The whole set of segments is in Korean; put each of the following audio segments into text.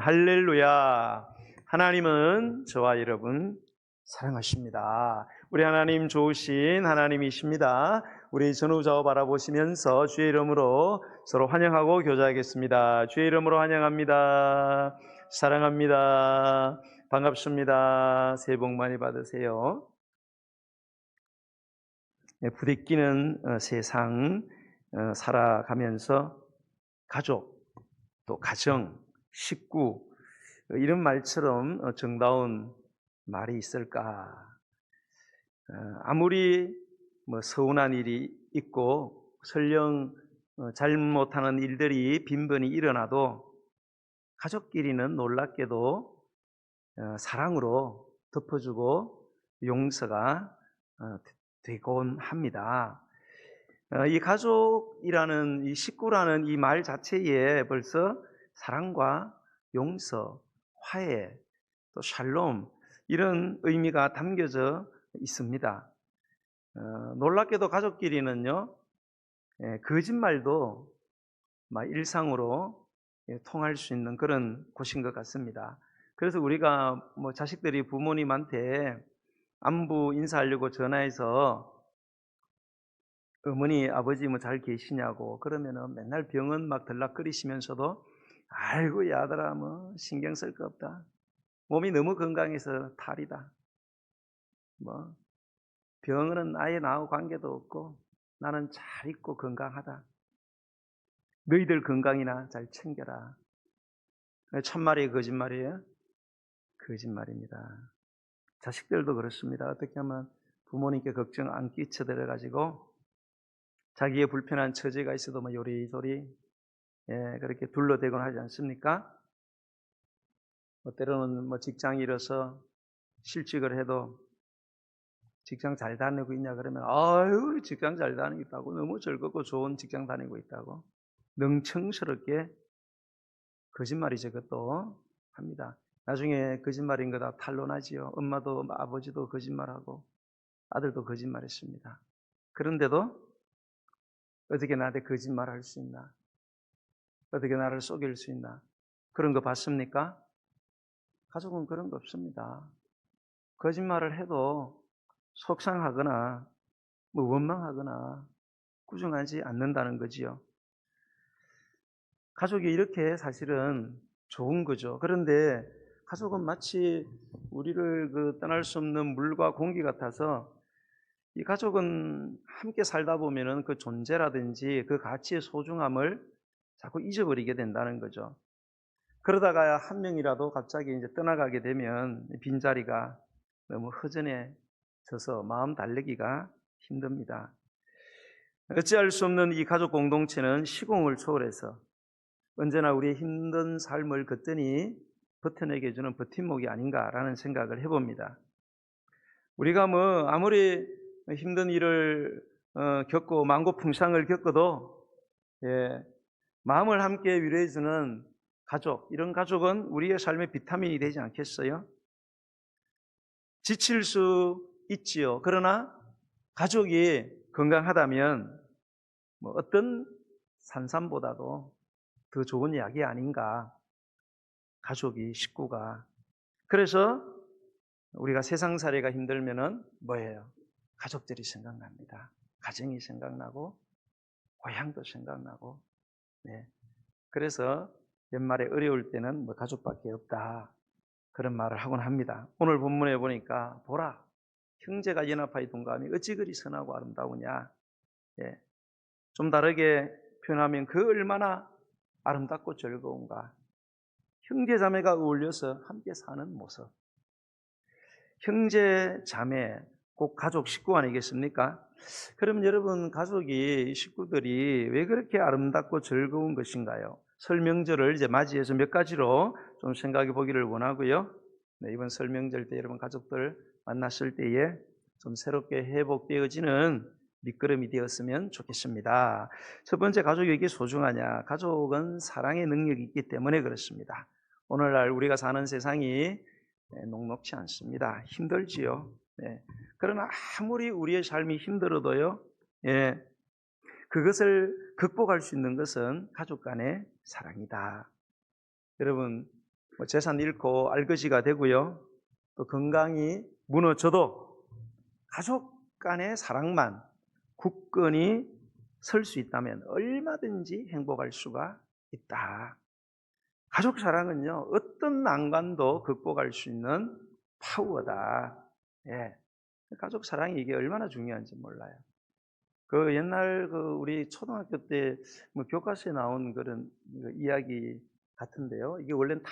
할렐루야. 하나님은 저와 여러분 사랑하십니다. 우리 하나님 좋으신 하나님이십니다. 우리 전후좌우 바라보시면서 주의 이름으로 서로 환영하고 교제하겠습니다. 주의 이름으로 환영합니다. 사랑합니다. 반갑습니다. 새해 복 많이 받으세요. 부대끼는 세상 살아가면서 가족, 또 가정, 식구 이런 말처럼 정다운 말이 있을까? 아무리 서운한 일이 있고 설령 잘못하는 일들이 빈번히 일어나도 가족끼리는 놀랍게도 사랑으로 덮어주고 용서가 되곤 합니다. 이 가족이라는 이 식구라는 이 말 자체에 벌써 사랑과 용서, 화해, 또 샬롬 이런 의미가 담겨져 있습니다. 놀랍게도 가족끼리는요, 거짓말도 일상으로 통할 수 있는 그런 곳인 것 같습니다. 그래서 우리가 자식들이 부모님한테 안부 인사하려고 전화해서 어머니, 아버지 잘 계시냐고 그러면은 맨날 병원 들락거리시면서도 아이고 이 아들아 신경 쓸 거 없다. 몸이 너무 건강해서 탈이다. 병원은 아예 나하고 관계도 없고 나는 잘 있고 건강하다. 너희들 건강이나 잘 챙겨라. 참말이에요, 거짓말이에요? 거짓말입니다. 자식들도 그렇습니다. 어떻게 하면 부모님께 걱정 안 끼쳐드려 가지고 자기의 불편한 처지가 있어도 요리조리 그렇게 둘러대곤 하지 않습니까? 때로는 직장 잃어서 실직을 해도 직장 잘 다니고 있냐 그러면 아유 직장 잘 다니고 있다고 너무 즐겁고 좋은 직장 다니고 있다고 능청스럽게 거짓말이죠. 그것도 합니다. 나중에 거짓말인 거다 탄로나지요. 엄마도 아버지도 거짓말하고 아들도 거짓말했습니다. 그런데도 어떻게 나한테 거짓말할 수 있나? 어떻게 나를 속일 수 있나? 그런 거 봤습니까? 가족은 그런 거 없습니다. 거짓말을 해도 속상하거나 원망하거나 꾸중하지 않는다는 거지요. 가족이 이렇게 사실은 좋은 거죠. 그런데 가족은 마치 우리를 떠날 수 없는 물과 공기 같아서 이 가족은 함께 살다 보면은 그 존재라든지 그 가치의 소중함을 자꾸 잊어버리게 된다는 거죠. 그러다가 한 명이라도 갑자기 이제 떠나가게 되면 빈자리가 너무 허전해져서 마음 달래기가 힘듭니다. 어찌할 수 없는 이 가족 공동체는 시공을 초월해서 언제나 우리의 힘든 삶을 걷더니 버텨내게 해주는 버팀목이 아닌가라는 생각을 해봅니다. 우리가 아무리 힘든 일을 겪고 만고풍상을 겪어도 마음을 함께 위로해주는 가족, 이런 가족은 우리의 삶의 비타민이 되지 않겠어요? 지칠 수 있지요. 그러나 가족이 건강하다면 어떤 산삼보다도 더 좋은 약이 아닌가. 가족이, 식구가. 그래서 우리가 세상살이가 힘들면은 뭐예요? 가족들이 생각납니다. 가정이 생각나고 고향도 생각나고. 그래서 연말에 어려울 때는 가족밖에 없다. 그런 말을 하곤 합니다. 오늘 본문에 보니까 보라, 형제가 연합하여 동감이 어찌 그리 선하고 아름다우냐. 좀 다르게 표현하면 그 얼마나 아름답고 즐거운가. 형제 자매가 어울려서 함께 사는 모습. 형제 자매 꼭 가족 식구 아니겠습니까? 그럼 여러분 가족이 식구들이 왜 그렇게 아름답고 즐거운 것인가요? 설 명절을 이제 맞이해서 몇 가지로 좀 생각해 보기를 원하고요. 이번 설 명절 때 여러분 가족들 만났을 때에 좀 새롭게 회복되어지는 밑거름이 되었으면 좋겠습니다. 첫 번째, 가족이 왜 이렇게 소중하냐? 가족은 사랑의 능력이 있기 때문에 그렇습니다. 오늘날 우리가 사는 세상이 녹록지 않습니다. 힘들지요. 그러나 아무리 우리의 삶이 힘들어도요, 그것을 극복할 수 있는 것은 가족 간의 사랑이다. 여러분, 재산 잃고 알거지가 되고요. 또 건강이 무너져도 가족 간의 사랑만 굳건히 설 수 있다면 얼마든지 행복할 수가 있다. 가족 사랑은요, 어떤 난관도 극복할 수 있는 파워다. 예. 가족 사랑이 이게 얼마나 중요한지 몰라요. 그 옛날 우리 초등학교 때 뭐 교과서에 나온 그런 이야기 같은데요. 이게 원래는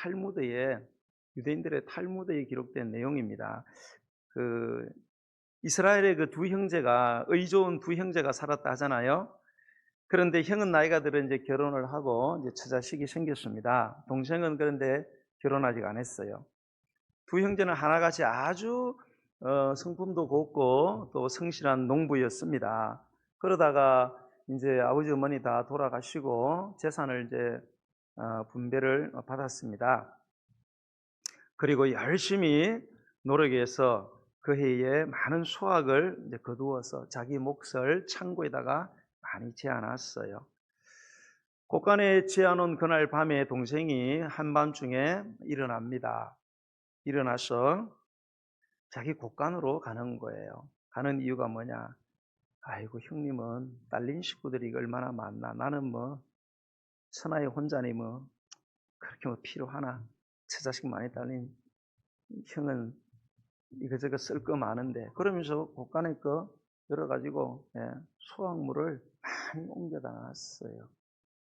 유대인들의 탈무드에 기록된 내용입니다. 그 이스라엘의 그 두 형제가 좋은 두 형제가 살았다 하잖아요. 그런데 형은 나이가 들어 이제 결혼을 하고 이제 처자식이 생겼습니다. 동생은 그런데 결혼 아직 안 했어요. 두 형제는 하나같이 아주 성품도 곱고 또 성실한 농부였습니다. 그러다가 이제 아버지 어머니 다 돌아가시고 재산을 이제 분배를 받았습니다. 그리고 열심히 노력해서 그 해에 많은 수확을 이제 거두어서 자기 몫을 창고에다가 많이 재워놨어요. 곳간에 재워놓은 그날 밤에 동생이 한밤중에 일어납니다. 일어나서 자기 곳간으로 가는 거예요. 가는 이유가 뭐냐? 아이고, 형님은 딸린 식구들이 얼마나 많나. 나는 뭐 천하에 혼자니 뭐 그렇게 뭐 필요하나. 처자식 많이 딸린 형은 이거저거 쓸 거 많은데, 그러면서 곳간에 거 열어가지고 수확물을 많이 옮겨다 놨어요.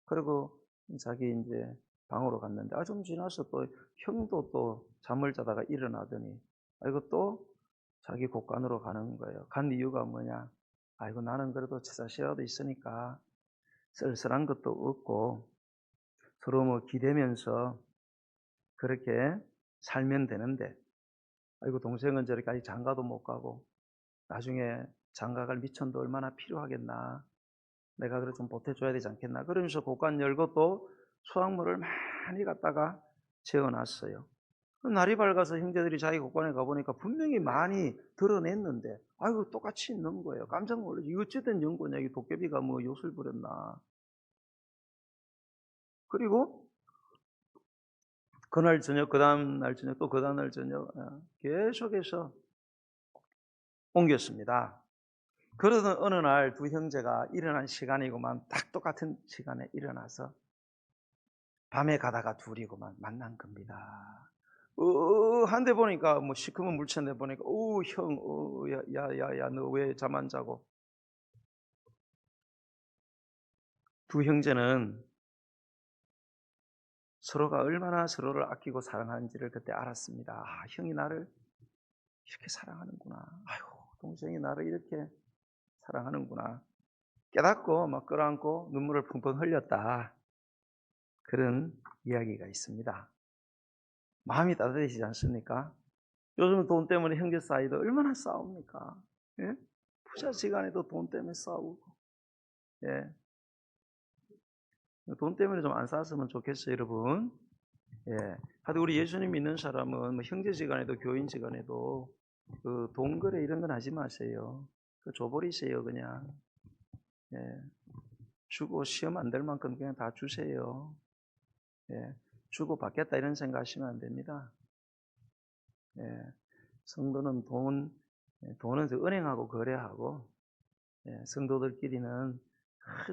그리고 자기 이제 방으로 갔는데, 좀 지나서 또 형도 또 잠을 자다가 일어나더니, 아이고 또 자기 곳간으로 가는 거예요. 간 이유가 뭐냐? 아이고, 나는 그래도 처자식이라도 있으니까 쓸쓸한 것도 없고 서로 뭐 기대면서 그렇게 살면 되는데, 아이고, 동생은 저렇게까지 장가도 못 가고 나중에 장가갈 미천도 얼마나 필요하겠나. 내가 그래 좀 보태줘야 되지 않겠나. 그러면서 곳간 열고 또 수확물을 많이 갖다가 재워놨어요. 날이 밝아서 형제들이 자기 곳간에 가보니까 분명히 많이 드러냈는데, 아이고, 똑같이 있는 거예요. 깜짝 놀라서 이거 어찌된 연고냐, 이 도깨비가 뭐 요술 부렸나. 그리고 그날 저녁, 그 다음날 저녁, 또 그 다음날 저녁 계속해서 옮겼습니다. 그러던 어느 날 두 형제가 일어난 시간이고만 딱 똑같은 시간에 일어나서 밤에 가다가 둘이고만 만난 겁니다. 한 대 보니까 뭐 시커먼 물체인데 보니까 형, 야야야, 너 왜 잠 안 자고? 두 형제는 서로가 얼마나 서로를 아끼고 사랑하는지를 그때 알았습니다. 형이 나를 이렇게 사랑하는구나. 아이고, 동생이 나를 이렇게 사랑하는구나. 깨닫고 막 끌어안고 눈물을 펑펑 흘렸다. 그런 이야기가 있습니다. 마음이 따뜻해지지 않습니까? 요즘 돈 때문에 형제 사이도 얼마나 싸웁니까? 예? 부자지간에도 돈 때문에 싸우고, 예. 돈 때문에 좀 안 싸웠으면 좋겠어요, 여러분. 예. 하여튼 우리 예수님 믿는 사람은 뭐 형제지간에도 교인지간에도 그 돈거래 이런 건 하지 마세요. 그 줘버리세요, 그냥. 예. 주고 시험 안 될 만큼 그냥 다 주세요. 예. 주고 받겠다 이런 생각하시면 안 됩니다. 예. 성도는 돈은 은행하고 거래하고, 성도들끼리는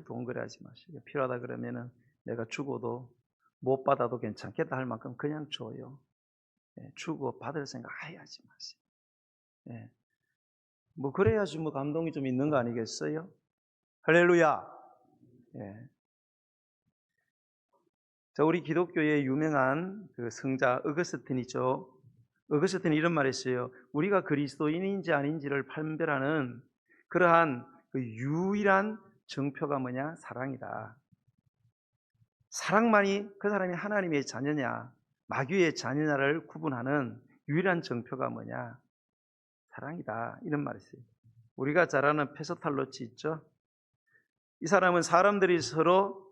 돈 거래하지 마시고, 필요하다 그러면은 내가 주고도 못 받아도 괜찮겠다 할 만큼 그냥 줘요. 주고 받을 생각 아예 하지 마세요. 뭐 그래야지 뭐 감동이 좀 있는 거 아니겠어요? 할렐루야. 자, 우리 기독교의 유명한 그 성자 어거스틴이죠. 어거스틴이 이런 말을 했어요. 우리가 그리스도인인지 아닌지를 판별하는 그러한 그 유일한 정표가 뭐냐? 사랑이다. 사랑만이 그 사람이 하나님의 자녀냐, 마귀의 자녀냐를 구분하는 유일한 정표가 뭐냐? 사랑이다. 이런 말을 했어요. 우리가 잘 아는 페소탈로치 있죠? 이 사람은 사람들이 서로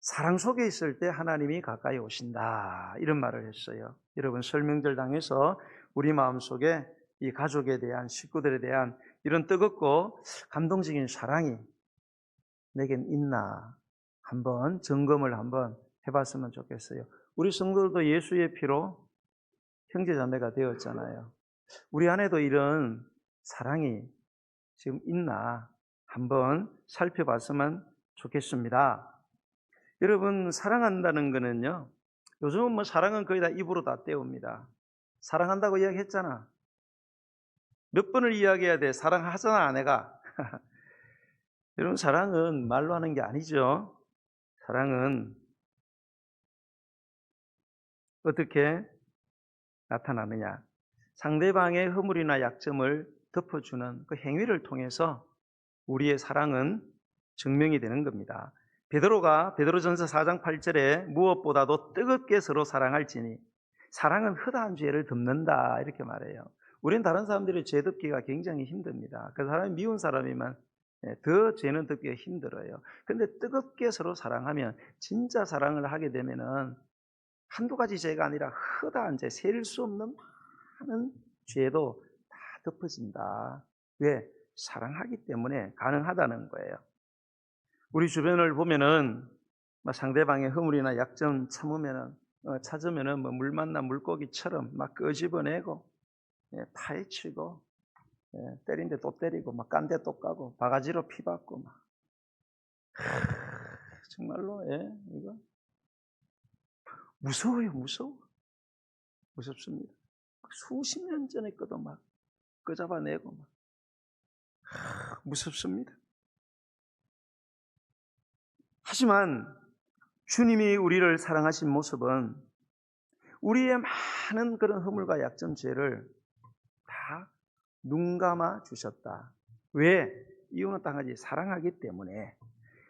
사랑 속에 있을 때 하나님이 가까이 오신다. 이런 말을 했어요. 여러분, 설명절 당에서 우리 마음속에 이 가족에 대한, 식구들에 대한 이런 뜨겁고 감동적인 사랑이 내겐 있나 한번 점검을 한번 해봤으면 좋겠어요. 우리 성도들도 예수의 피로 형제자매가 되었잖아요. 우리 안에도 이런 사랑이 지금 있나 한번 살펴봤으면 좋겠습니다. 여러분, 사랑한다는 거는요, 요즘은 뭐 사랑은 거의 다 입으로 다 때웁니다. 사랑한다고 이야기했잖아. 몇 번을 이야기해야 돼? 사랑하잖아, 내가. 여러분, 사랑은 말로 하는 게 아니죠. 사랑은 어떻게 나타나느냐? 상대방의 허물이나 약점을 덮어주는 그 행위를 통해서 우리의 사랑은 증명이 되는 겁니다. 베드로전서 4장 8절에 무엇보다도 뜨겁게 서로 사랑할지니 사랑은 허다한 죄를 덮는다 이렇게 말해요. 우리는 다른 사람들의 죄 덮기가 굉장히 힘듭니다. 그 사람이 미운 사람이면 더 죄는 덮기가 힘들어요. 그런데 뜨겁게 서로 사랑하면, 진짜 사랑을 하게 되면은 한두 가지 죄가 아니라 허다한 죄, 셀 수 없는 많은 죄도 다 덮어진다. 왜? 사랑하기 때문에 가능하다는 거예요. 우리 주변을 보면은 상대방의 허물이나 약점 찾으면은 물 만난 물고기처럼 막 끄집어내고 파헤치고 때린 데 또 때리고 막 깐 데 또 까고 바가지로 피받고 막 정말로 이거 무서워요. 무섭습니다. 수십 년 전에 거도 막 끄잡아내고 막 무섭습니다. 하지만 주님이 우리를 사랑하신 모습은 우리의 많은 그런 허물과 약점, 죄를 다 눈감아 주셨다. 왜? 이유는 딱 하지, 사랑하기 때문에.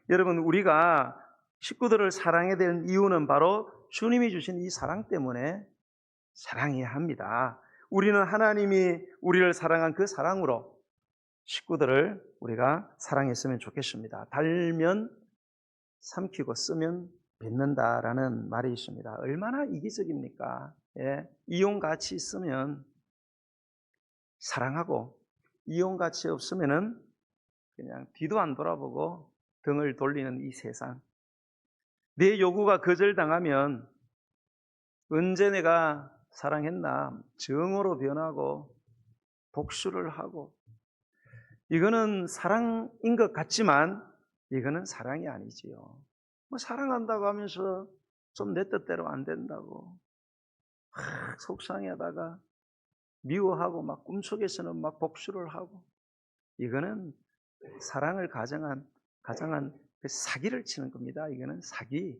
여러분, 우리가 식구들을 사랑해야 되는 이유는 바로 주님이 주신 이 사랑 때문에 사랑해야 합니다. 우리는 하나님이 우리를 사랑한 그 사랑으로 식구들을 우리가 사랑했으면 좋겠습니다. 달면 삼키고 쓰면 뱉는다라는 말이 있습니다. 얼마나 이기적입니까? 이용 가치 있으면 사랑하고, 이용 가치 없으면은 그냥 뒤도 안 돌아보고 등을 돌리는 이 세상. 내 요구가 거절당하면 언제 내가 사랑했나? 정으로 변하고 복수를 하고, 이거는 사랑인 것 같지만 이거는 사랑이 아니지요. 사랑한다고 하면서 좀 내 뜻대로 안 된다고 속상해하다가 미워하고 막 꿈속에서는 막 복수를 하고, 이거는 사랑을 가정한 그 사기를 치는 겁니다. 이거는 사기.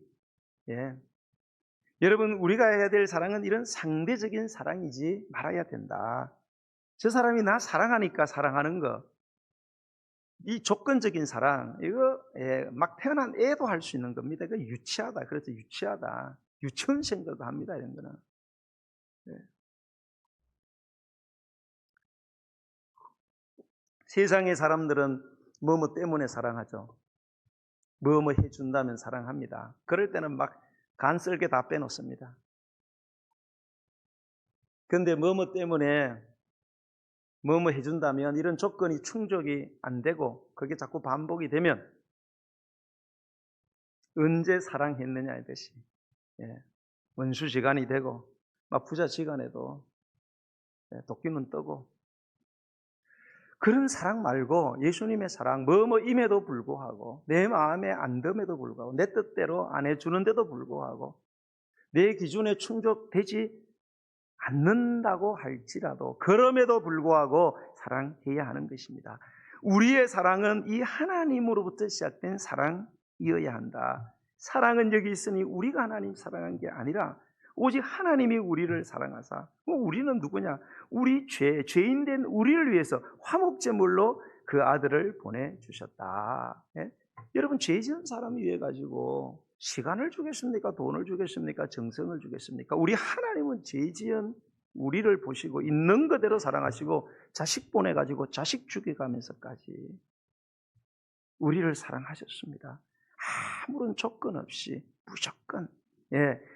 여러분, 우리가 해야 될 사랑은 이런 상대적인 사랑이지 말아야 된다. 저 사람이 나 사랑하니까 사랑하는 거, 이 조건적인 사랑, 이거 막 태어난 애도 할 수 있는 겁니다. 이거 유치하다. 그래서 유치하다. 유치원생들도 합니다. 이런 거는. 세상의 사람들은 뭐뭐 때문에 사랑하죠. 뭐뭐 해준다면 사랑합니다. 그럴 때는 막 간쓸게 다 빼놓습니다. 그런데 뭐뭐 때문에 뭐뭐 해준다면 이런 조건이 충족이 안 되고 그게 자꾸 반복이 되면 언제 사랑했느냐 이것이 원수지간이 되고 막 부자지간에도 도끼는 뜨고, 그런 사랑 말고 예수님의 사랑, 뭐뭐임에도 불구하고 내 마음에 안 듦에도 불구하고 내 뜻대로 안 해주는데도 불구하고 내 기준에 충족되지 않는다고 할지라도 그럼에도 불구하고 사랑해야 하는 것입니다. 우리의 사랑은 이 하나님으로부터 시작된 사랑이어야 한다. 사랑은 여기 있으니 우리가 하나님 사랑한 게 아니라 오직 하나님이 우리를 사랑하사, 우리는 누구냐? 우리 죄인된 우리를 위해서 화목제물로 그 아들을 보내주셨다. 여러분, 죄 지은 사람이 위해 가지고 시간을 주겠습니까? 돈을 주겠습니까? 정성을 주겠습니까? 우리 하나님은 죄 지은 우리를 보시고 있는 그대로 사랑하시고 자식 보내가지고 자식 죽여가면서까지 우리를 사랑하셨습니다. 아무런 조건 없이 무조건.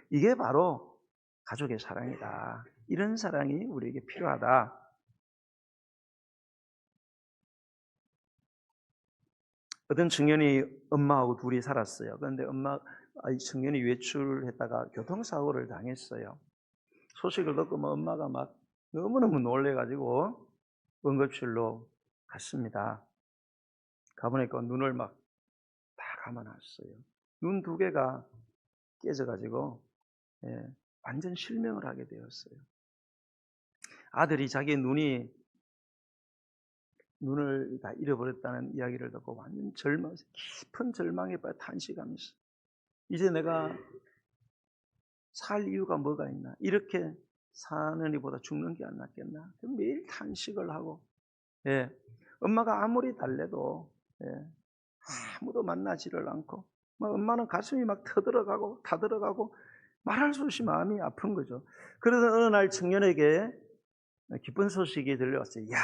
이게 바로 가족의 사랑이다. 이런 사랑이 우리에게 필요하다. 어떤 청년이 엄마하고 둘이 살았어요. 그런데 이 청년이 외출했다가 교통사고를 당했어요. 소식을 듣고 엄마가 막 너무너무 놀래가지고 응급실로 갔습니다. 가보니까 눈을 막 다 감아놨어요. 눈 두 개가 깨져가지고 완전 실명을 하게 되었어요. 아들이 자기 눈을 다 잃어버렸다는 이야기를 듣고 완전 깊은 절망에 빠져 탄식하면서 이제 내가 살 이유가 뭐가 있나? 이렇게 사는 이보다 죽는 게 안 낫겠나? 매일 탄식을 하고, 엄마가 아무리 달래도 아무도 만나지를 않고, 엄마는 가슴이 막 터들어가고 타들어가고 말할 수 없이 마음이 아픈 거죠. 그러던 어느 날 청년에게 기쁜 소식이 들려왔어요. 야,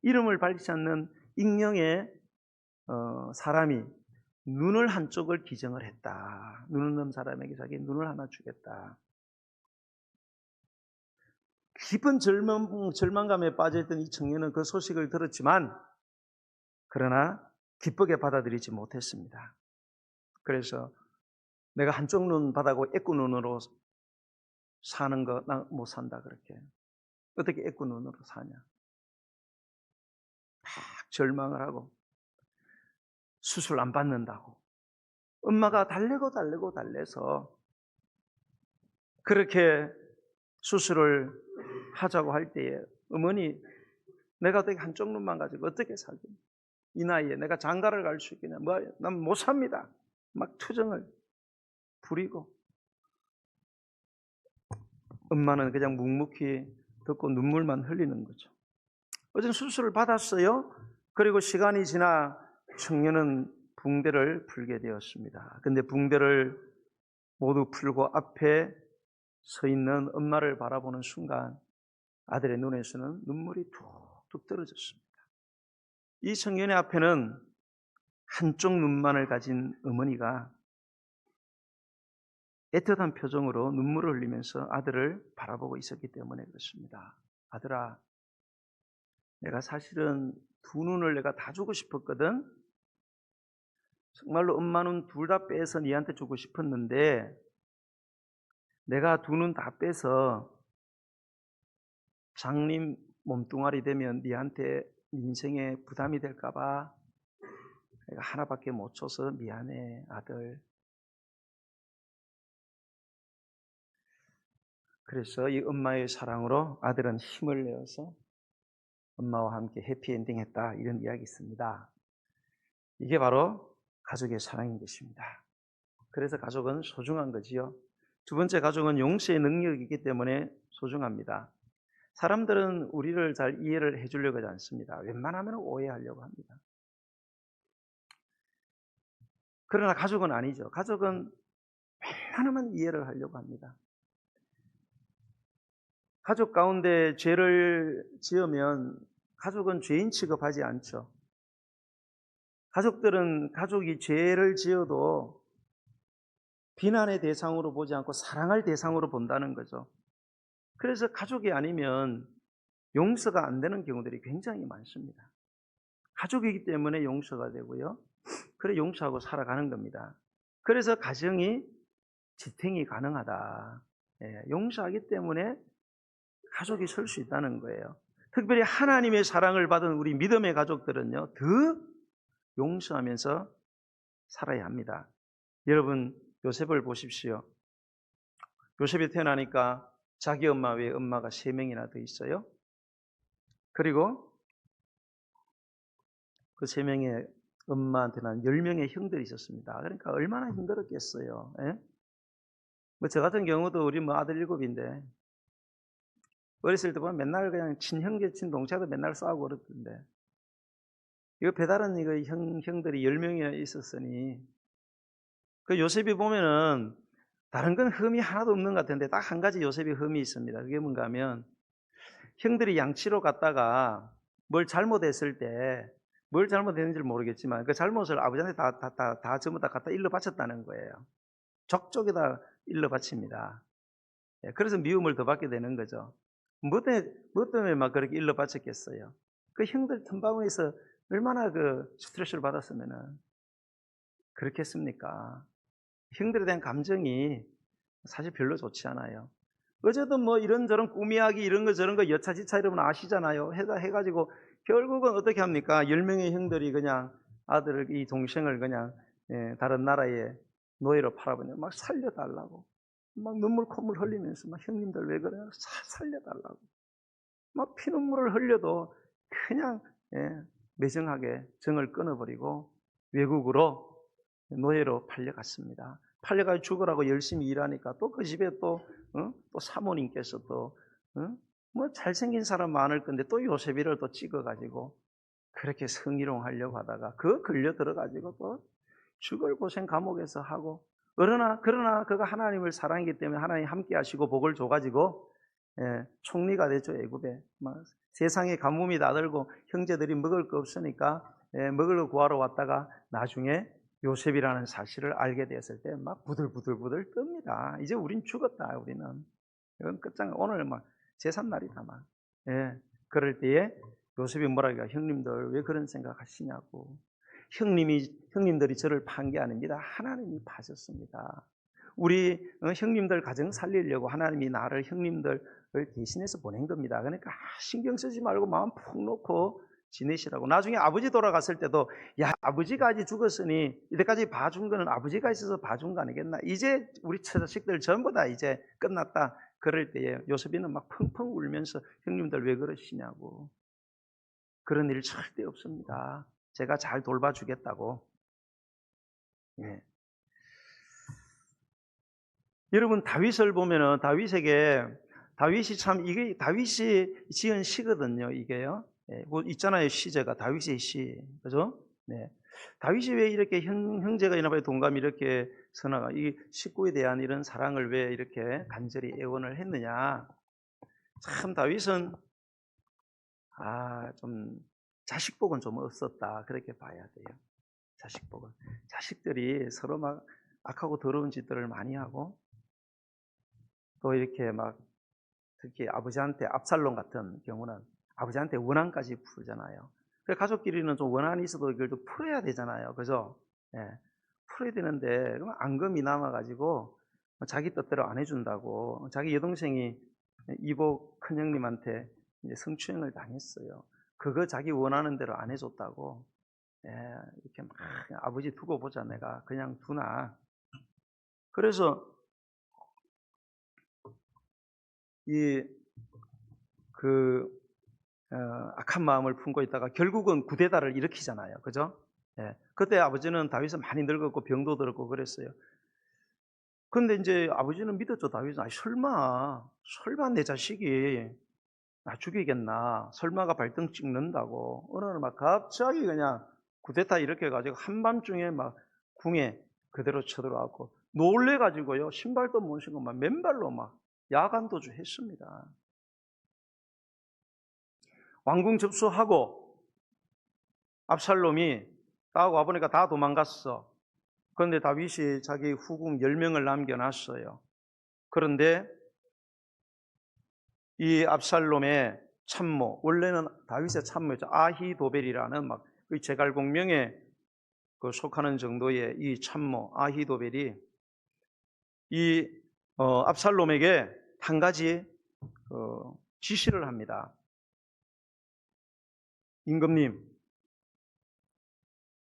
이름을 밝히지 않는 익명의 사람이 눈을 한쪽을 기증을 했다. 눈 없는 사람에게 자기 눈을 하나 주겠다. 깊은 절망감에 빠져있던 이 청년은 그 소식을 들었지만 그러나 기쁘게 받아들이지 못했습니다. 그래서 내가 한쪽 눈 받아고 애꾸 눈으로 사는 거 나 못 산다 그렇게. 어떻게 애꾸 눈으로 사냐. 막 절망을 하고 수술 안 받는다고. 엄마가 달래서 그렇게 수술을 하자고 할 때에 어머니 내가 어떻게 한쪽 눈만 가지고 어떻게 살겠냐. 이 나이에 내가 장가를 갈 수 있겠냐. 난 못 삽니다. 막 투정을 부리고 엄마는 그냥 묵묵히 듣고 눈물만 흘리는 거죠. 어제 수술을 받았어요. 그리고 시간이 지나 청년은 붕대를 풀게 되었습니다. 근데 붕대를 모두 풀고 앞에 서 있는 엄마를 바라보는 순간 아들의 눈에서는 눈물이 툭툭 떨어졌습니다. 이 청년의 앞에는 한쪽 눈만을 가진 어머니가 애틋한 표정으로 눈물을 흘리면서 아들을 바라보고 있었기 때문에 그렇습니다. 아들아, 내가 사실은 두 눈을 내가 다 주고 싶었거든. 정말로 엄마 눈 둘 다 빼서 니한테 주고 싶었는데 내가 두 눈 다 빼서 장님 몸뚱아리 되면 니한테 인생에 부담이 될까 봐 내가 하나밖에 못 줘서 미안해 아들. 그래서 이 엄마의 사랑으로 아들은 힘을 내어서 엄마와 함께 해피엔딩 했다 이런 이야기 있습니다. 이게 바로 가족의 사랑인 것입니다. 그래서 가족은 소중한 거지요. 두 번째, 가족은 용서의 능력이기 때문에 소중합니다. 사람들은 우리를 잘 이해를 해주려고 하지 않습니다. 웬만하면 오해하려고 합니다. 그러나 가족은 아니죠. 가족은 웬만하면 이해를 하려고 합니다. 가족 가운데 죄를 지으면 가족은 죄인 취급하지 않죠. 가족이 죄를 지어도 비난의 대상으로 보지 않고 사랑할 대상으로 본다는 거죠. 그래서 가족이 아니면 용서가 안 되는 경우들이 굉장히 많습니다. 가족이기 때문에 용서가 되고요. 그래 용서하고 살아가는 겁니다. 그래서 가정이 지탱이 가능하다. 용서하기 때문에 가족이 설 수 있다는 거예요. 특별히 하나님의 사랑을 받은 우리 믿음의 가족들은요, 더 용서하면서 살아야 합니다. 여러분, 요셉을 보십시오. 요셉이 태어나니까 자기 엄마 외에 엄마가 3명이나 더 있어요. 그리고 그 3명의 엄마한테는 10명의 형들이 있었습니다. 그러니까 얼마나 힘들었겠어요. 저 같은 경우도 우리 아들 7인데 어렸을 때 보면 맨날 그냥 친형제, 친동생도 맨날 싸우고 그랬던데 이거 배달은 이거 형들이 10명이나 있었으니 그 요셉이 보면은 다른 건 흠이 하나도 없는 것 같은데 딱 한 가지 요셉이 흠이 있습니다. 그게 뭔가 하면 형들이 양치로 갔다가 뭘 잘못했을 때 뭘 잘못했는지 모르겠지만 그 잘못을 아버지한테 다 전부 다 갖다 일러 바쳤다는 거예요. 족족에다 일러 바칩니다. 그래서 미움을 더 받게 되는 거죠. 뭐 때문에 막 그렇게 일러 바쳤겠어요. 그 형들 틈바구니에서 얼마나 그 스트레스를 받았으면은 그렇겠습니까? 형들에 대한 감정이 사실 별로 좋지 않아요. 어제도 뭐 이런저런 꾸미하기 이런 거 저런 거 여차지차 여러분 아시잖아요. 해가지고 결국은 어떻게 합니까? 10명의 형들이 그냥 아들을, 이 동생을 그냥 다른 나라에 노예로 팔아버려. 막 살려달라고. 막 눈물 콧물 흘리면서 막 형님들 왜 그래요? 살려달라고. 막 피눈물을 흘려도 그냥 매정하게 정을 끊어버리고 외국으로 노예로 팔려갔습니다. 팔려가지고 죽으라고 열심히 일하니까 또 그 집에 또 사모님께서 뭐 잘생긴 사람 많을 건데 또 요셉이를 또 찍어가지고 그렇게 성희롱하려고 하다가 걸려 들어가지고 또 죽을 고생 감옥에서 하고, 그러나 그가 하나님을 사랑하기 때문에 하나님 함께 하시고 복을 줘가지고 총리가 됐죠. 애굽에 막 세상에 가뭄이 나들고 형제들이 먹을 거 없으니까 먹을 거 구하러 왔다가 나중에 요셉이라는 사실을 알게 됐을 때 막 부들부들 뜹니다. 이제 우린 죽었다. 우리는 이건 끝장. 오늘 막 제삿날이다 막. 그럴 때에 요셉이 뭐라 그래요? 형님들 왜 그런 생각하시냐고. 형님들이 저를 판 게 아닙니다. 하나님이 파셨습니다. 우리 형님들 가정 살리려고 하나님이 나를 형님들을 대신해서 보낸 겁니다. 그러니까 신경 쓰지 말고 마음 푹 놓고 지내시라고. 나중에 아버지 돌아갔을 때도 야, 아버지가 아직 죽었으니 이때까지 봐준 거는 아버지가 있어서 봐준 거 아니겠나. 이제 우리 처자식들 전부 다 이제 끝났다. 그럴 때에 요셉이는 막 펑펑 울면서 형님들 왜 그러시냐고. 그런 일 절대 없습니다. 제가 잘 돌봐주겠다고. 여러분 다윗을 보면은 다윗이 참 이게 다윗이 지은 시거든요. 이게요. 뭐 있잖아요. 시제가 다윗의 시, 그죠? 네. 다윗이 왜 이렇게 형제가 이나바의 동감이 이렇게 선화가 이 식구에 대한 이런 사랑을 왜 이렇게 간절히 애원을 했느냐? 참 다윗은 좀 자식복은 좀 없었다 그렇게 봐야 돼요. 자식복은 자식들이 서로 막 악하고 더러운 짓들을 많이 하고 또 이렇게 막 특히 아버지한테 압살롬 같은 경우는 아버지한테 원한까지 풀잖아요. 그래서 가족끼리는 좀 원한이 있어도 이걸 좀 풀어야 되잖아요. 그죠? 풀어야 되는데 앙금이 남아가지고 자기 뜻대로 안 해준다고 자기 여동생이 이복 큰형님한테 이제 성추행을 당했어요. 그거 자기 원하는 대로 안 해줬다고. 이렇게 막 아버지 두고 보자 내가 그냥 두나. 그래서 악한 마음을 품고 있다가 결국은 구데타를 일으키잖아요. 그죠? 그때 아버지는 다윗은 많이 늙었고 병도 들었고 그랬어요. 근데 이제 아버지는 믿었죠. 다윗은 설마 내 자식이 나 죽이겠나? 설마가 발등 찍는다고. 어느 날 막 갑자기 그냥 구데타 일으켜가지고 한밤중에 막 궁에 그대로 쳐들어왔고 놀래가지고요. 신발도 못 신고 막 맨발로 막 야간도주 했습니다. 왕궁 접수하고 압살롬이 딱 와보니까 다 도망갔어. 그런데 다윗이 자기 후궁 10명을 남겨놨어요. 그런데 이 압살롬의 참모, 원래는 다윗의 참모였죠. 아히도벨이라는 막 제갈공명에 속하는 정도의 이 참모 아히도벨이 이 압살롬에게 한 가지 지시를 합니다. 임금님,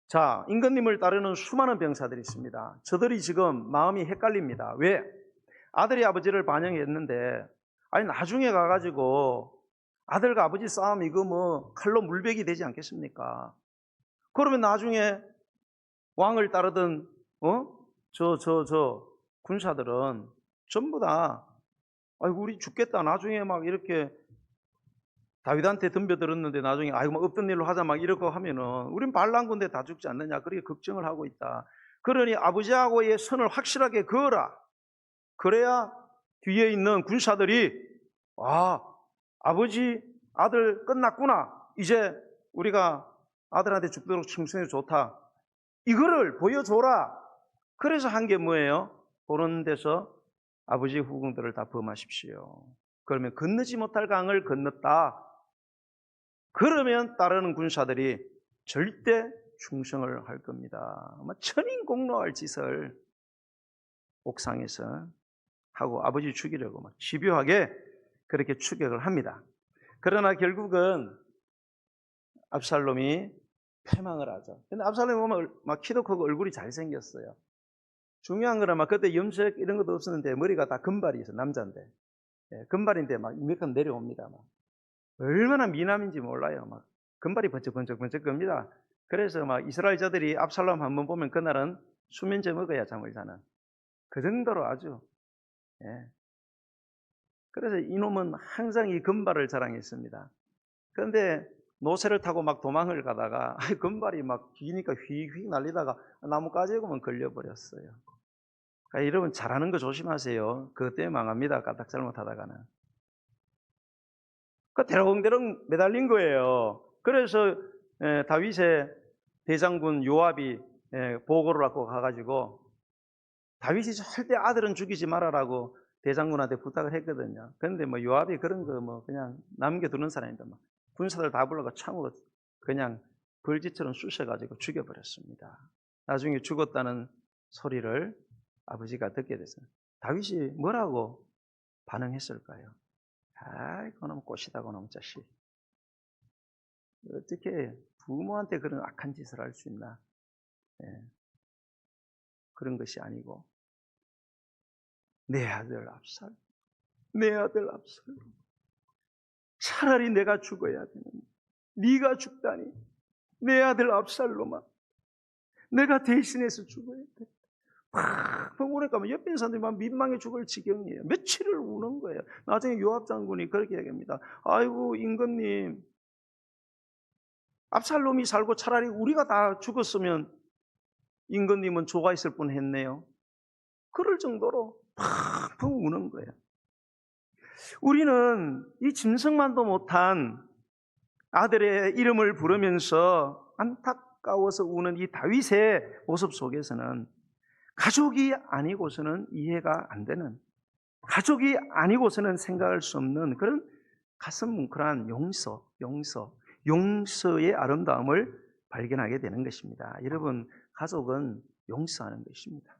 자, 임금님을 따르는 수많은 병사들이 있습니다. 저들이 지금 마음이 헷갈립니다. 왜? 아들이 아버지를 반영했는데 나중에 가가지고 아들과 아버지 싸움 이거 뭐 칼로 물베기 되지 않겠습니까? 그러면 나중에 왕을 따르던 군사들은 전부 다 아이고 우리 죽겠다 나중에 막 이렇게 다윗한테 덤벼들었는데 나중에 아이고 막 없던 일로 하자 막 이러고 하면은 우린 반란군대 다 죽지 않느냐 그렇게 걱정을 하고 있다. 그러니 아버지하고의 선을 확실하게 그어라. 그래야 뒤에 있는 군사들이 아버지 아들 끝났구나. 이제 우리가 아들한테 죽도록 충성해 좋다. 이거를 보여줘라. 그래서 한 게 뭐예요? 보는 데서 아버지 후궁들을 다 범하십시오. 그러면 건너지 못할 강을 건넜다. 그러면 따르는 군사들이 절대 충성을 할 겁니다. 천인공노할 짓을 옥상에서 하고 아버지 죽이려고 막 집요하게 그렇게 추격을 합니다. 그러나 결국은 압살롬이 패망을 하죠. 근데 압살롬이 보면 막 키도 크고 얼굴이 잘생겼어요. 중요한 거는 막 그때 염색 이런 것도 없었는데 머리가 다 금발이 있어, 남자인데. 예, 금발인데 막 몇 번 내려옵니다. 막. 얼마나 미남인지 몰라요. 막 금발이 번쩍번쩍 겁니다. 그래서 막 이스라엘자들이 압살롬 한번 보면 그날은 수면제 먹어야 잠을 자는 그 정도로 아주. 예. 그래서 이놈은 항상 이 금발을 자랑했습니다. 그런데 노새를 타고 막 도망을 가다가 금발이 막 기니까 휙휙 날리다가 나뭇가지에만 걸려버렸어요. 그러니까 여러분 잘하는 거 조심하세요. 그것 때문에 망합니다. 까딱 잘못하다가는. 그 대롱대롱 매달린 거예요. 그래서 다윗의 대장군 요압이 보고를 하고 가가지고 다윗이 절대 아들은 죽이지 말아라고 대장군한테 부탁을 했거든요. 그런데 뭐 요압이 그런 거 뭐 그냥 남겨두는 사람인데 막 군사들 다 불러가 창으로 그냥 벌지처럼 쑤셔가지고 죽여버렸습니다. 나중에 죽었다는 소리를 아버지가 듣게 됐어요. 다윗이 뭐라고 반응했을까요? 아이, 그놈 꽃이다, 그놈 자식. 어떻게 부모한테 그런 악한 짓을 할 수 있나? 예, 그런 것이 아니고 내 아들 압살, 내 아들 압살. 차라리 내가 죽어야 되는데 네가 죽다니. 내 아들 압살로만 내가 대신해서 죽어야 돼. 막 우니까 옆에 있는 사람들이 막 민망해 죽을 지경이에요. 며칠을 우는 거예요. 나중에 요압 장군이 그렇게 얘기합니다. 아이고 임금님, 압살롬이 살고 차라리 우리가 다 죽었으면 임금님은 조가 있을 뻔했네요. 그럴 정도로 펑펑 우는 거예요. 우리는 이 짐승만도 못한 아들의 이름을 부르면서 안타까워서 우는 이 다윗의 모습 속에서는 가족이 아니고서는 이해가 안 되는, 가족이 아니고서는 생각할 수 없는 그런 가슴 뭉클한 용서의 아름다움을 발견하게 되는 것입니다. 여러분, 가족은 용서하는 것입니다.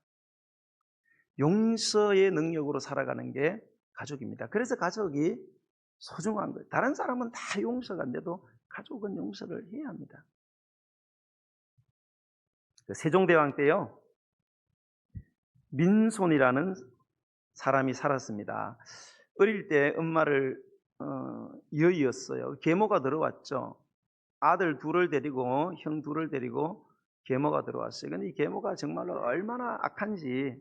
용서의 능력으로 살아가는 게 가족입니다. 그래서 가족이 소중한 거예요. 다른 사람은 다 용서가 안 돼도 가족은 용서를 해야 합니다. 세종대왕 때요, 민손이라는 사람이 살았습니다. 어릴 때 엄마를 여의었어요. 계모가 들어왔죠. 아들 둘을 데리고, 형 둘을 데리고 계모가 들어왔어요. 근데 이 계모가 정말로 얼마나 악한지,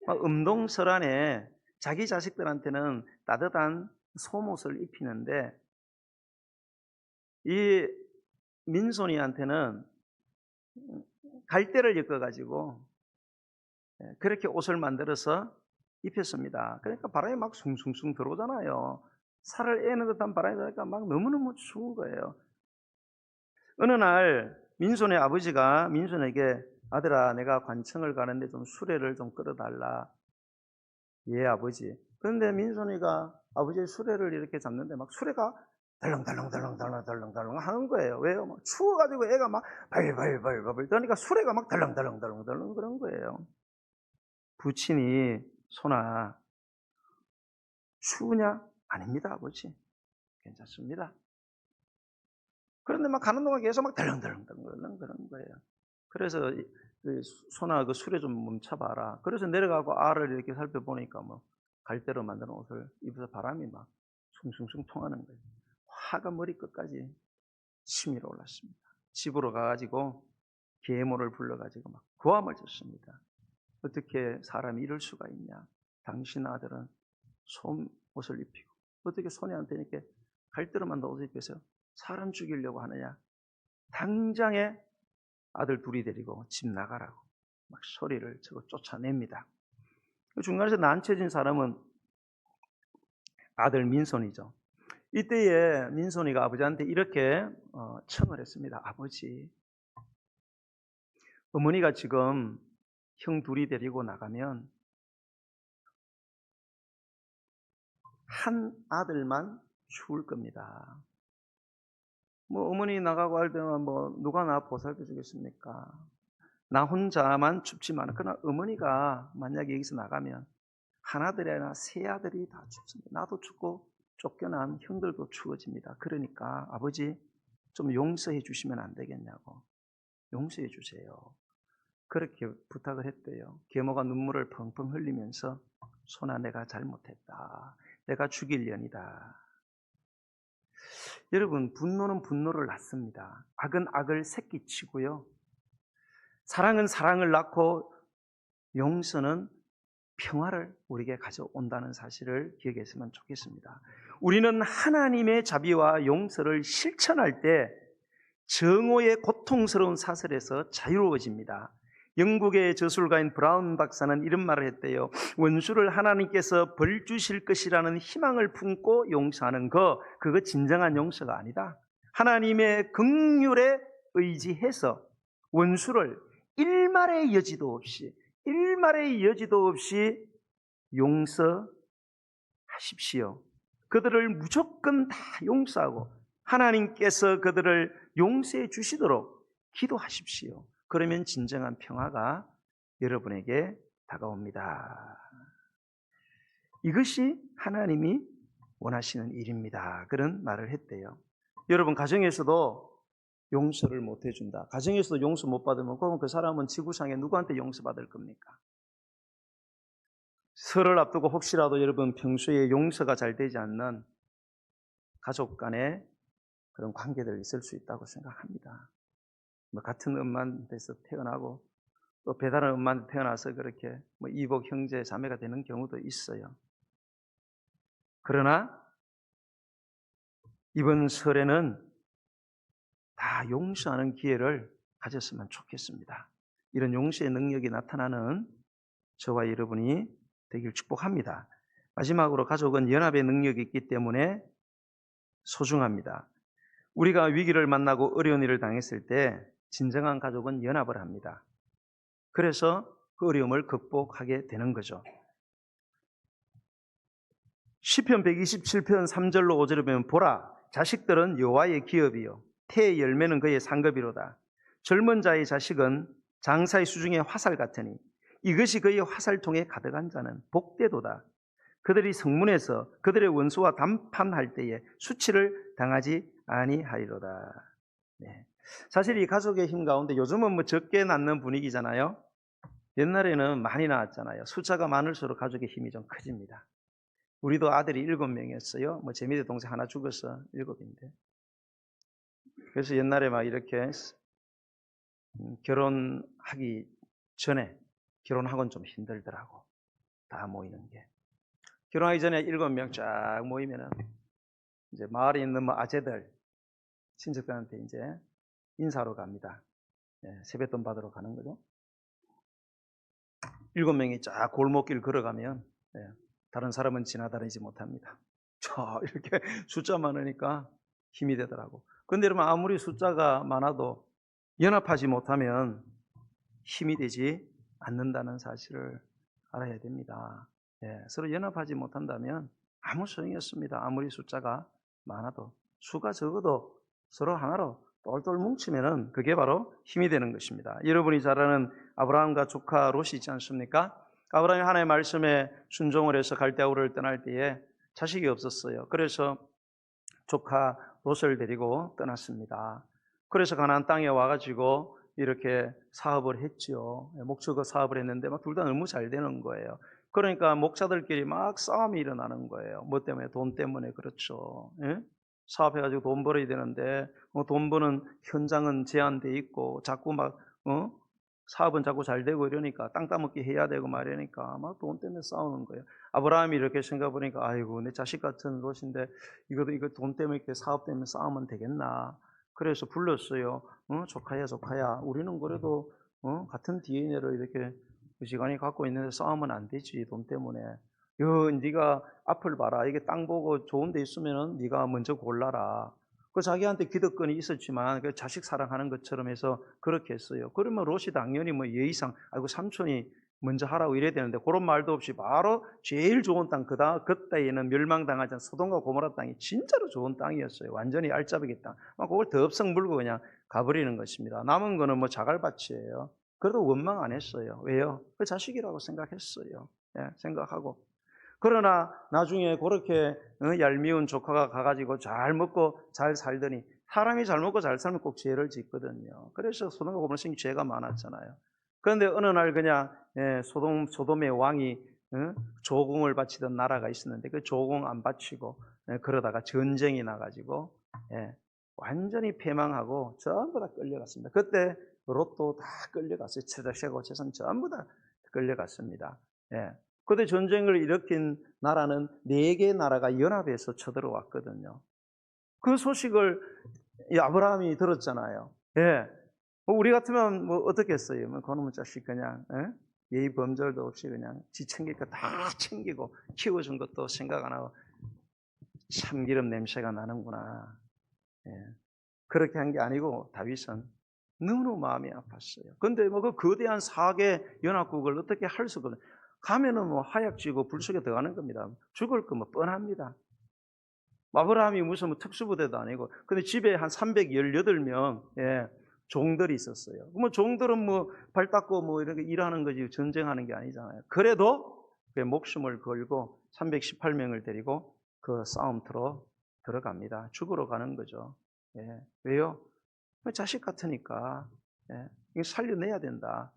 음동설안에 자기 자식들한테는 따뜻한 속옷을 입히는데 이 민손이한테는 갈대를 엮어가지고 그렇게 옷을 만들어서 입혔습니다. 그러니까 바람이 막 숭숭숭 들어오잖아요. 살을 애는 듯한 바람이 들어오니까 막 너무너무 추운 거예요. 어느 날 민손의 아버지가 민손에게 아들아, 내가 관청을 가는데 좀 수레를 좀 끌어달라. 예, 아버지. 그런데 민손이가 아버지의 수레를 이렇게 잡는데 막 수레가 덜렁덜렁 하는 거예요. 왜요? 막 추워가지고 애가 막 발발발발 그러니까 수레가 막 덜렁덜렁 그런 거예요. 부친이 손아, 추우냐? 아닙니다, 아버지. 괜찮습니다. 그런데 막 가는 동안 계속 막 덜렁덜렁 그런 거예요. 그래서 손아, 그 수레 좀 멈춰봐라. 그래서 내려가고 알을 이렇게 살펴보니까 뭐 갈대로 만든 옷을 입어서 바람이 막 숭숭숭 통하는 거예요. 화가 머리끝까지 치밀어 올랐습니다. 집으로 가가지고 계모를 불러가지고 막 고함을 쳤습니다. 어떻게 사람이 이럴 수가 있냐? 당신 아들은 솜옷을 입히고 어떻게 손해한테 이렇게 갈대로 만든 옷을 입혀서 사람 죽이려고 하느냐? 당장에 아들 둘이 데리고 집 나가라고 막 소리를 치고 쫓아냅니다. 중간에서 난처해진 사람은 아들 민손이죠. 이때에 민손이가 아버지한테 이렇게 청을 했습니다. 아버지, 어머니가 지금 형 둘이 데리고 나가면 한 아들만 죽을 겁니다. 뭐 어머니 나가고 할 때만 뭐 누가 나 보살펴 주겠습니까? 나 혼자만 춥지만 그러나 어머니가 만약에 여기서 나가면 하나들이나 세 아들이 다 춥습니다. 나도 춥고 쫓겨난 형들도 추워집니다. 그러니까 아버지 좀 용서해 주시면 안 되겠냐고. 용서해 주세요. 그렇게 부탁을 했대요. 계모가 눈물을 펑펑 흘리면서 소나 내가 잘못했다. 내가 죽일 년이다. 여러분, 분노는 분노를 낳습니다. 악은 악을 새끼치고요. 사랑은 사랑을 낳고 용서는 평화를 우리에게 가져온다는 사실을 기억했으면 좋겠습니다. 우리는 하나님의 자비와 용서를 실천할 때 정오의 고통스러운 사슬에서 자유로워집니다. 영국의 저술가인 브라운 박사는 이런 말을 했대요. 원수를 하나님께서 벌 주실 것이라는 희망을 품고 용서하는 그거 진정한 용서가 아니다. 하나님의 긍휼에 의지해서 원수를 일말의 여지도 없이 용서하십시오. 그들을 무조건 다 용서하고 하나님께서 그들을 용서해 주시도록 기도하십시오. 그러면 진정한 평화가 여러분에게 다가옵니다. 이것이 하나님이 원하시는 일입니다. 그런 말을 했대요. 여러분, 가정에서도 용서를 못 해준다. 가정에서도 용서 못 받으면 그럼 그 사람은 지구상에 누구한테 용서받을 겁니까? 설을 앞두고 혹시라도 여러분 평소에 용서가 잘 되지 않는 가족 간의 그런 관계들이 있을 수 있다고 생각합니다. 같은 엄마한테서 태어나고 또 배다른 엄마한테 태어나서 그렇게 이복 형제 자매가 되는 경우도 있어요. 그러나 이번 설에는 다 용서하는 기회를 가졌으면 좋겠습니다. 이런 용서의 능력이 나타나는 저와 여러분이 되길 축복합니다. 마지막으로 가족은 연합의 능력이 있기 때문에 소중합니다. 우리가 위기를 만나고 어려운 일을 당했을 때 진정한 가족은 연합을 합니다. 그래서 그 어려움을 극복하게 되는 거죠. 시편 127편 3절로 5절에 보면 보라, 자식들은 여호와의 기업이요 태의 열매는 그의 상급이로다. 젊은 자의 자식은 장사의 수중의 화살 같으니 이것이 그의 화살통에 가득한 자는 복되도다. 그들이 성문에서 그들의 원수와 담판할 때에 수치를 당하지 아니하리로다. 네. 사실 이 가족의 힘 가운데 요즘은 적게 낳는 분위기잖아요. 옛날에는 많이 낳았잖아요. 숫자가 많을수록 가족의 힘이 좀 커집니다. 우리도 아들이 7명이었어요. 재미대 동생 하나 죽어서 7인데. 그래서 옛날에 막 이렇게 결혼하기 전에 결혼하고는 좀 힘들더라고. 다 모이는 게. 결혼하기 전에 7명 쫙 모이면은 이제 마을에 있는 아재들, 친척들한테 이제 인사하러 갑니다. 세뱃돈 받으러 가는 거죠. 7명이 쫙 골목길 걸어가면 다른 사람은 지나다니지 못합니다. 이렇게 숫자 많으니까 힘이 되더라고. 그런데 여러분, 아무리 숫자가 많아도 연합하지 못하면 힘이 되지 않는다는 사실을 알아야 됩니다. 서로 연합하지 못한다면 아무 소용이 없습니다. 아무리 숫자가 많아도. 수가 적어도 서로 하나로 똘똘 뭉치면은 그게 바로 힘이 되는 것입니다. 여러분이 잘 아는 아브라함과 조카 롯이 있지 않습니까? 아브라함이 하나님의 말씀에 순종을 해서 갈대아우를 떠날 때에 자식이 없었어요. 그래서 조카 롯을 데리고 떠났습니다. 그래서 가나안 땅에 와가지고 이렇게 사업을 했지요. 목축어 사업을 했는데 막 둘 다 너무 잘 되는 거예요. 그러니까 목자들끼리 막 싸움이 일어나는 거예요. 뭐 때문에? 돈 때문에. 그렇죠. 사업해가지고 돈 벌어야 되는데 돈 버는 현장은 제한돼 있고 자꾸 막 사업은 자꾸 잘 되고 이러니까 땅 따먹기 해야 되고 말이니까 막 돈 때문에 싸우는 거예요. 아브라함이 이렇게 생각해 보니까 아이고 내 자식 같은 롯인데 이거 돈 때문에 이렇게 사업 때문에 싸우면 되겠나. 그래서 불렀어요. 조카야 우리는 그래도 같은 DNA를 이렇게 시간이 갖고 있는데 싸우면 안 되지. 돈 때문에. 네가 앞을 봐라. 이게 땅 보고 좋은 데 있으면은 네가 먼저 골라라. 그 자기한테 기득권이 있었지만 그 자식 사랑하는 것처럼 해서 그렇게 했어요. 그러면 롯이 당연히 예의상 아이고 삼촌이 먼저 하라고 이래야 되는데 그런 말도 없이 바로 제일 좋은 땅, 그때에는 멸망당하지 않은 소돔과 고모라 땅이 진짜로 좋은 땅이었어요. 완전히 알짜배기 땅. 그걸 덥석 물고 그냥 가버리는 것입니다. 남은 거는 자갈밭이에요. 그래도 원망 안 했어요. 왜요? 그 자식이라고 생각했어요. 예, 생각하고. 그러나 나중에 그렇게 얄미운 조카가 가가지고 잘 먹고 잘 살더니, 사람이 잘 먹고 잘 살면 꼭 죄를 짓거든요. 그래서 소돔과 고모라 성이 죄가 많았잖아요. 그런데 어느 날 그냥 소돔의 왕이 조공을 바치던 나라가 있었는데 그 조공 안 바치고 그러다가 전쟁이 나가지고 완전히 패망하고 전부 다 끌려갔습니다. 그때 롯도 다 끌려갔어요. 채자세고 재산 전부 다 끌려갔습니다. 그때 전쟁을 일으킨 나라는 4개의 나라가 연합해서 쳐들어왔거든요. 그 소식을 아브라함이 들었잖아요. 우리 같으면 뭐 어떻겠어요? 뭐 그놈의 자식 그냥 예의 범절도 없이 그냥 지 챙길 거 다 챙기고 키워준 것도 생각 안 하고 참기름 냄새가 나는구나. 그렇게 한 게 아니고 다윗은 너무 마음이 아팠어요. 근데 뭐 그 거대한 4개 연합국을 어떻게 할 수가 없어요. 가면은 뭐 하약지고 불속에 들어가는 겁니다. 죽을 거 뭐 뻔합니다. 아브라함이 무슨 뭐 특수부대도 아니고, 근데 집에 한 318명 종들이 있었어요. 뭐 종들은 뭐 발 닦고 뭐 이렇게 일하는 거지 전쟁하는 게 아니잖아요. 그래도 그 목숨을 걸고 318명을 데리고 그 싸움터로 들어갑니다. 죽으러 가는 거죠. 왜요? 자식 같으니까 이거 살려내야 된다.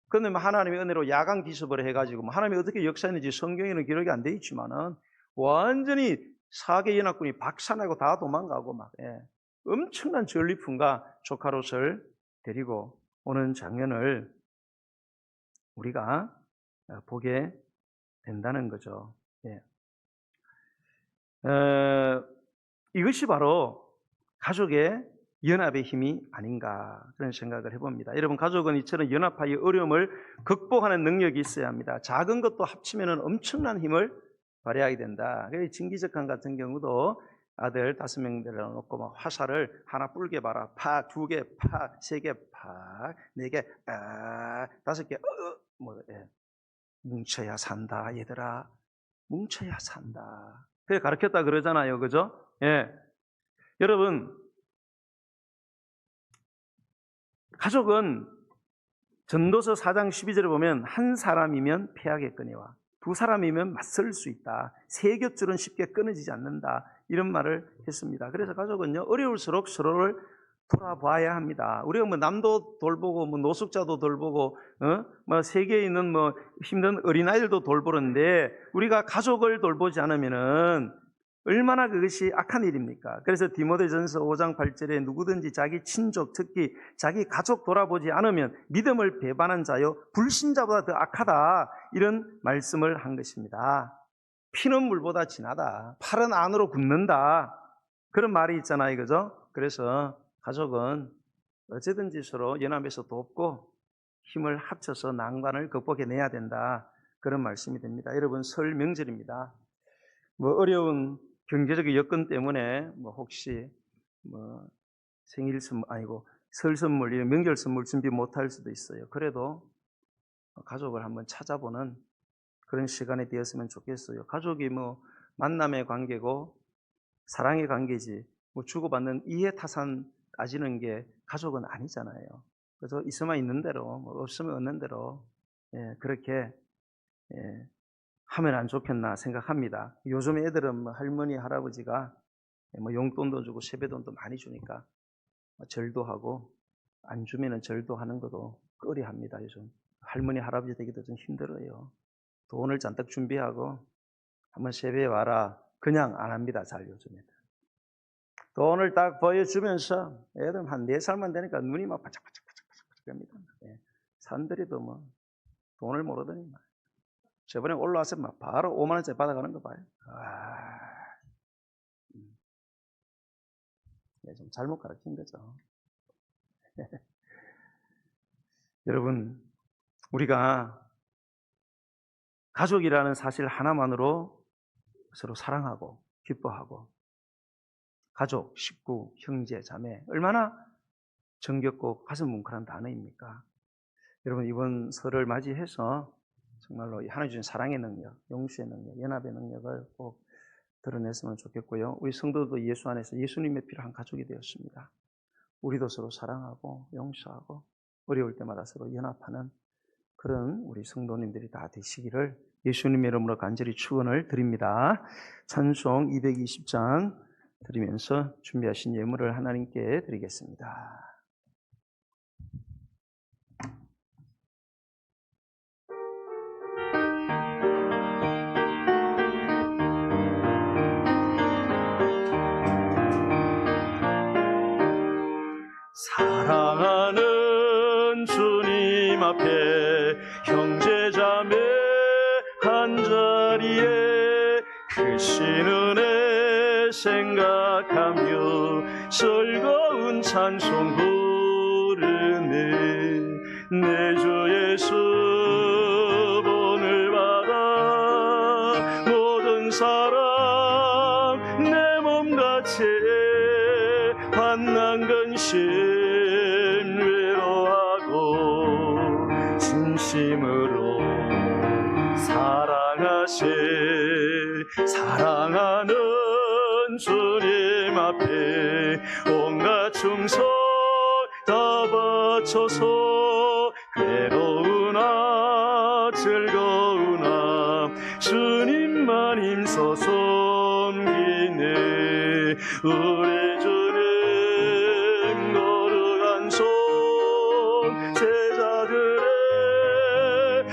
그런데 뭐 하나님의 은혜로 야간 기습을 해가지고 뭐 하나님이 어떻게 역사했는지 성경에는 기록이 안 돼 있지만은 완전히 4개 연합군이 박살나고 다 도망가고 막 엄청난 전리품과 조카롯을 데리고 오는 장면을 우리가 보게 된다는 거죠. 이것이 바로 가족의 연합의 힘이 아닌가 그런 생각을 해봅니다. 여러분, 가족은 이처럼 연합하여 어려움을 극복하는 능력이 있어야 합니다. 작은 것도 합치면 엄청난 힘을 발휘하게 된다. 진기적한 같은 경우도 아들 5명 데려놓고 막 화살을 하나 뿔게 봐라. 팍, 2개, 팍, 3개, 팍, 4개, 팍, 5개, 뭉쳐야 산다, 얘들아. 뭉쳐야 산다. 그래 가르쳤다 그러잖아요. 그죠? 여러분, 가족은 전도서 4장 12절에 보면 한 사람이면 패하겠거니와 2사람이면 맞설 수 있다. 3 겹줄은 쉽게 끊어지지 않는다. 이런 말을 했습니다. 그래서 가족은요, 어려울수록 서로를 돌아봐야 합니다. 우리가 뭐 남도 돌보고 뭐 노숙자도 돌보고 뭐 세계에 있는 뭐 힘든 어린아이들도 돌보는데 우리가 가족을 돌보지 않으면은 얼마나 그것이 악한 일입니까? 그래서 디모데전서 5장 8절에 누구든지 자기 친족, 특히 자기 가족 돌아보지 않으면 믿음을 배반한 자요 불신자보다 더 악하다, 이런 말씀을 한 것입니다. 피는 물보다 진하다, 팔은 안으로 굽는다, 그런 말이 있잖아요. 그죠? 그래서 가족은 어쨌든지 서로 연합해서 돕고 힘을 합쳐서 난관을 극복해내야 된다, 그런 말씀이 됩니다. 여러분, 설 명절입니다. 뭐 어려운 경제적 여건 때문에 뭐 혹시 뭐 생일 선물 아니고 설 선물, 이런 명절 선물 준비 못할 수도 있어요. 그래도 가족을 한번 찾아보는 그런 시간이 되었으면 좋겠어요. 가족이 뭐 만남의 관계고 사랑의 관계지 뭐 주고받는 이해타산 따지는 게 가족은 아니잖아요. 그래서 있으면 있는 대로, 뭐 없으면 없는 대로 그렇게 하면 안 좋겠나 생각합니다. 요즘 애들은 뭐 할머니, 할아버지가 뭐 용돈도 주고 세배돈도 많이 주니까 절도 하고, 안 주면은 절도 하는 것도 꺼려합니다. 요즘 할머니, 할아버지 되기도 좀 힘들어요. 돈을 잔뜩 준비하고 한번 세배해 와라, 그냥 안 합니다. 잘 요즘 애들. 돈을 딱 보여주면서 애들 한 4살만 되니까 눈이 막 바짝바짝바짝바짝 합니다. 산들이도 뭐 돈을 모르더니 막. 저번에 올라와서 막 바로 5만 원짜리 받아가는 거 봐요. 좀 잘못 가르친 거죠. 여러분, 우리가 가족이라는 사실 하나만으로 서로 사랑하고 기뻐하고, 가족, 식구, 형제, 자매, 얼마나 정겹고 가슴 뭉클한 단어입니까? 여러분, 이번 설을 맞이해서 정말로 하나님 주신 사랑의 능력, 용서의 능력, 연합의 능력을 꼭 드러냈으면 좋겠고요. 우리 성도도 예수 안에서 예수님의 피로 한 가족이 되었습니다. 우리도 서로 사랑하고 용서하고 어려울 때마다 서로 연합하는 그런 우리 성도님들이 다 되시기를 예수님의 이름으로 간절히 축원을 드립니다. 찬송 220장 드리면서 준비하신 예물을 하나님께 드리겠습니다. 사랑하는 주님 앞에 형제자매 한자리에 크신 은혜 생각하며 즐거운 찬송 부르네. 내 주 예수 본을 받아 모든 사람 내 몸같이 환난 근심 외로워하고 진심으로 사랑하는 주님 앞에 온갖 충성 다 바쳐서 괴로우나 즐거우나 주님만 힘써 섬기네. 우리 주님 거룩한 손 제자들의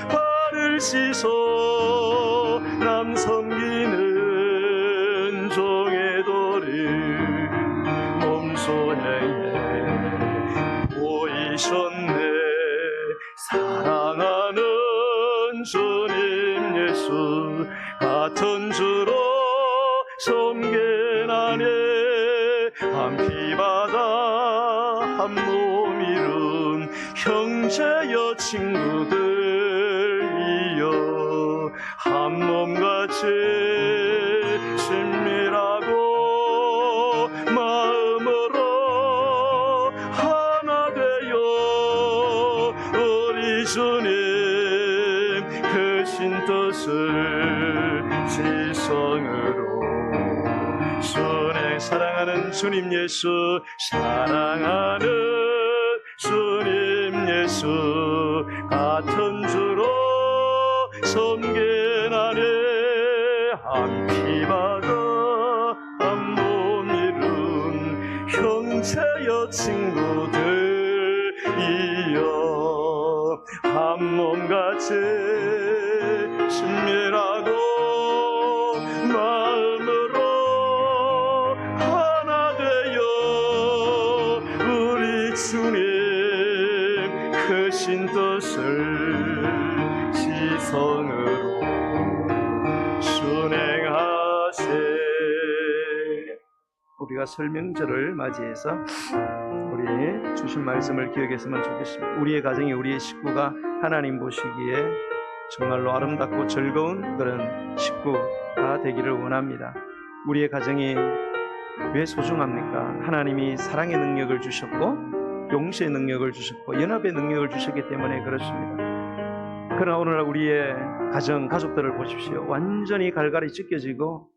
발을 씻어 남 섬기는 종의 도를 몸소행해 보이셨네. 사랑하는 주님 예수 같은 주로 섬겨나네. 한 피바다 한 몸 이룬 형제여 친구들이여 한 몸같이 친밀하고 마음으로 하나 되어 우리 주님 크신 뜻을 지성으로 순행. 사랑하는 주님 예수 사랑하는 주님 예수 같은 주로 섬겨나네. 한 피바다 한 몸 이룬 형제여 친구들이여 한 몸같이 친밀하고 마음으로 하나 되어 우리 주님 크신 뜻을 지성으로 순행하세. 우리가 설명절을 맞이해서 우리 주신 말씀을 기억했으면 좋겠습니다. 우리의 가정이 우리의 식구가 하나님 보시기에 정말로 아름답고 즐거운 그런 식구가 되기를 원합니다. 우리의 가정이 왜 소중합니까? 하나님이 사랑의 능력을 주셨고 용서의 능력을 주셨고 연합의 능력을 주셨기 때문에 그렇습니다. 그러나 오늘날 우리의 가족들을 보십시오. 완전히 갈갈이 찢겨지고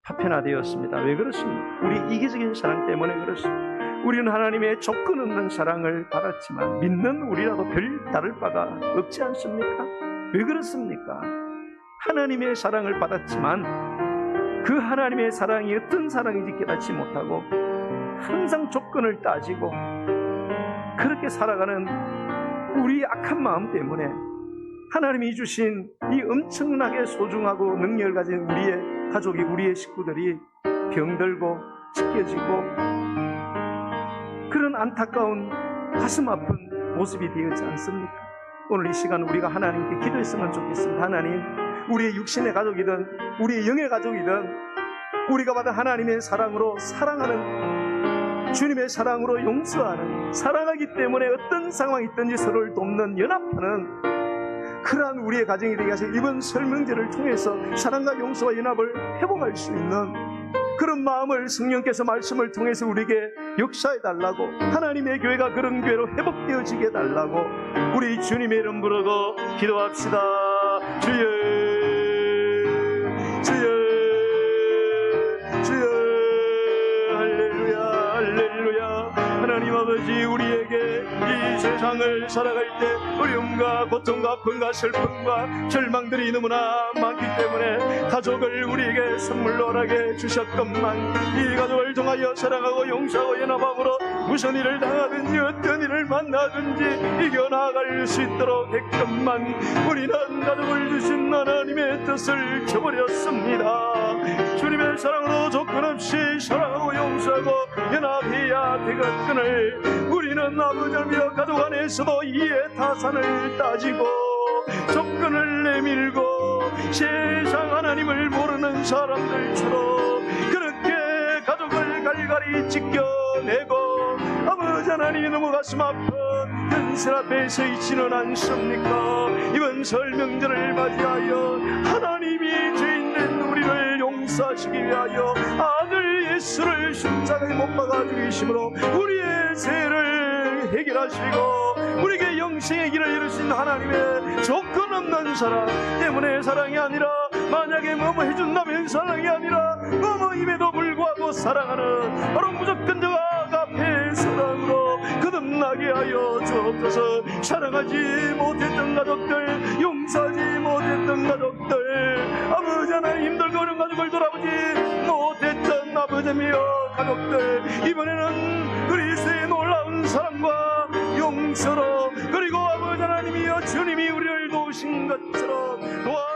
파편화되었습니다. 왜 그렇습니까? 우리 이기적인 사랑 때문에 그렇습니다. 우리는 하나님의 조건 없는 사랑을 받았지만 믿는 우리라도 별 다를 바가 없지 않습니까? 왜 그렇습니까? 하나님의 사랑을 받았지만 그 하나님의 사랑이 어떤 사랑인지 깨닫지 못하고 항상 조건을 따지고 그렇게 살아가는 우리 악한 마음 때문에 하나님이 주신 이 엄청나게 소중하고 능력을 가진 우리의 가족이 우리의 식구들이 병들고 찢겨지고 그런 안타까운 가슴 아픈 모습이 되었지 않습니까? 오늘 이 시간 우리가 하나님께 기도했으면 좋겠습니다. 하나님, 우리의 육신의 가족이든 우리의 영의 가족이든 우리가 받은 하나님의 사랑으로 사랑하는 주님의 사랑으로 용서하는 사랑하기 때문에 어떤 상황이 있든지 서로를 돕는 연합하는 그러한 우리의 가정이 되게 하셔서 이번 설명제를 통해서 사랑과 용서와 연합을 회복할 수 있는 그런 마음을 성령께서 말씀을 통해서 우리에게 역사해 달라고 하나님의 교회가 그런 교회로 회복되어지게 해달라고 우리 주님의 이름 부르고 기도합시다. 주여 주여 주여 할렐루야 할렐루야. 하나님 아버지 우리에게 이제 세상을 살아갈 때 어려움과 고통과 아픔과 슬픔과 절망들이 너무나 많기 때문에 가족을 우리에게 선물로 허락해 주셨건만 이 가족을 통하여 사랑하고 용서하고 연합함으로 무슨 일을 당하든지 어떤 일을 만나든지 이겨나갈 수 있도록 했건만 우리는 가족을 주신 하나님의 뜻을 저버렸습니다. 주님의 사랑으로 조건 없이 사랑하고 용서하고 연합해야 되겠거늘 우리는 아버지며 가족 안에서도 이해 타산을 따지고 조건을 내밀고 세상 하나님을 모르는 사람들처럼 그렇게 가족을 갈갈이 지켜내고 아버지 하나님이 너무 가슴 아픈 현실 앞에 서 있지는 않습니까? 이번 설 명절을 맞이하여 하나님이 죄인된 우리를 용서하시기 위하여 아들 예수를 십자가에 못 박아 죽이심으로 우리의 죄를 해결하시고 우리에게 영생의 길을 이루신 하나님의 조건 없는 사랑 때문에 사랑이 아니라 만약에 뭐뭐 해준다면 사랑이 아니라 뭐뭐임에도 불구하고 사랑하는 바로 무조건적 아가페 사랑으로 거듭나게 하여 주옵소서. 사랑하지 못했던 가족들 용서하지 못했던 가족들 아버지 하나님 힘들고 어려운 가족을 돌아보지 못했던 아버지며 가족들 이번에는 그리스도의 놀라운 사랑과 용서로 그리고 아버지 하나님이여 주님이 우리를 도우신 것처럼 도와